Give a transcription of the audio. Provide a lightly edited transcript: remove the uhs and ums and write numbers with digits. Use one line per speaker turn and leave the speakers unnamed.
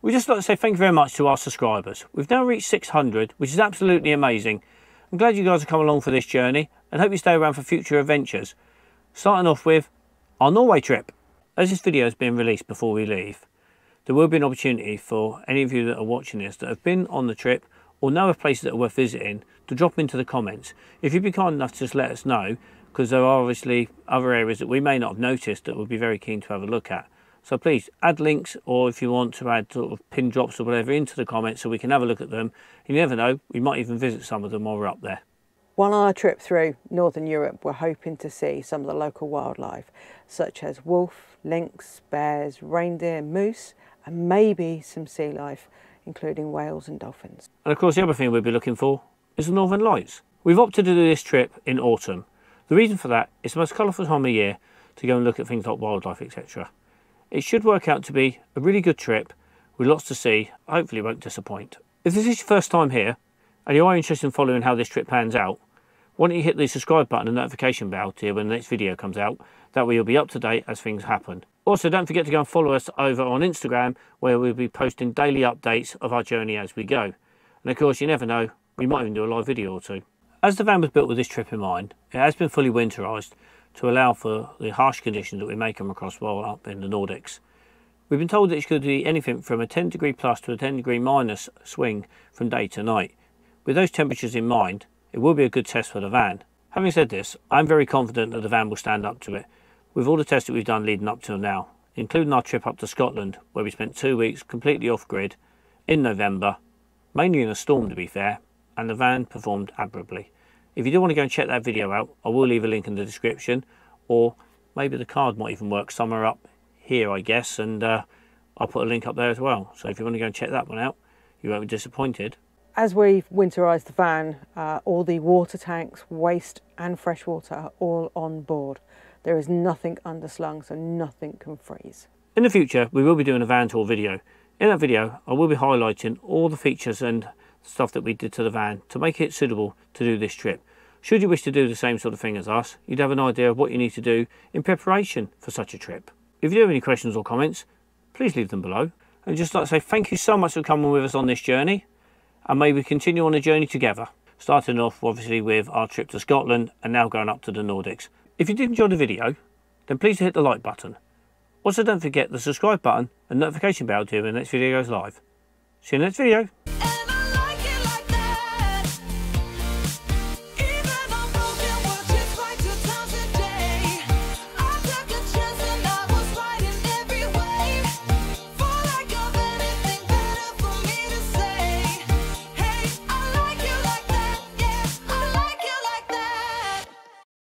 We'd just like to say thank you very much to our subscribers. We've now reached 600, which is absolutely amazing. I'm glad you guys have come along for this journey and hope you stay around for future adventures. Starting off with our Norway trip. As this video has been released before we leave, there will be an opportunity for any of you that are watching this that have been on the trip or know of places that are worth visiting to drop into the comments. If you'd be kind enough to just let us know, because there are obviously other areas that we may not have noticed that we'd be very keen to have a look at. So please add links, or if you want to add sort of pin drops or whatever into the comments so we can have a look at them. You never know, we might even visit some of them while we're up there.
While on our trip through Northern Europe, we're hoping to see some of the local wildlife, such as wolf, lynx, bears, reindeer, moose, and maybe some sea life, including whales and dolphins.
And of course the other thing we'll be looking for is the Northern Lights. We've opted to do this trip in autumn. The reason for that is the most colourful time of year to go and look at things like wildlife, etc. It should work out to be a really good trip with lots to see. Hopefully it won't disappoint. If this is your first time here and you are interested in following how this trip pans out, why don't you hit the subscribe button and notification bell to hear when the next video comes out. That way you'll be up to date as things happen. Also, don't forget to go and follow us over on Instagram, where we'll be posting daily updates of our journey as we go. And of course, you never know, we might even do a live video or two. As the van was built with this trip in mind, it has been fully winterised to allow for the harsh conditions that we may come across while up in the Nordics. We've been told that it could be anything from a 10 degree plus to a 10 degree minus swing from day to night. With those temperatures in mind, it will be a good test for the van. Having said this, I'm very confident that the van will stand up to it, with all the tests that we've done leading up till now, including our trip up to Scotland, where we spent 2 weeks completely off-grid in November, mainly in a storm to be fair, and the van performed admirably. If you do want to go and check that video out, I will leave a link in the description, or maybe the card might even work somewhere up here, I guess, and I'll put a link up there as well. So if you want to go and check that one out, you won't be disappointed.
As we've winterised the van, all the water tanks, waste and fresh water are all on board. There is nothing underslung, so nothing can freeze.
In the future, we will be doing a van tour video. In that video, I will be highlighting all the features and stuff that we did to the van to make it suitable to do this trip. Should you wish to do the same sort of thing as us, you'd have an idea of what you need to do in preparation for such a trip. If you do have any questions or comments, please leave them below. And just like to say thank you so much for coming with us on this journey, and may we continue on the journey together. Starting off obviously with our trip to Scotland and now going up to the Nordics. If you did enjoy the video, then please hit the like button. Also don't forget the subscribe button and notification bell to when the next video goes live. See you in the next video.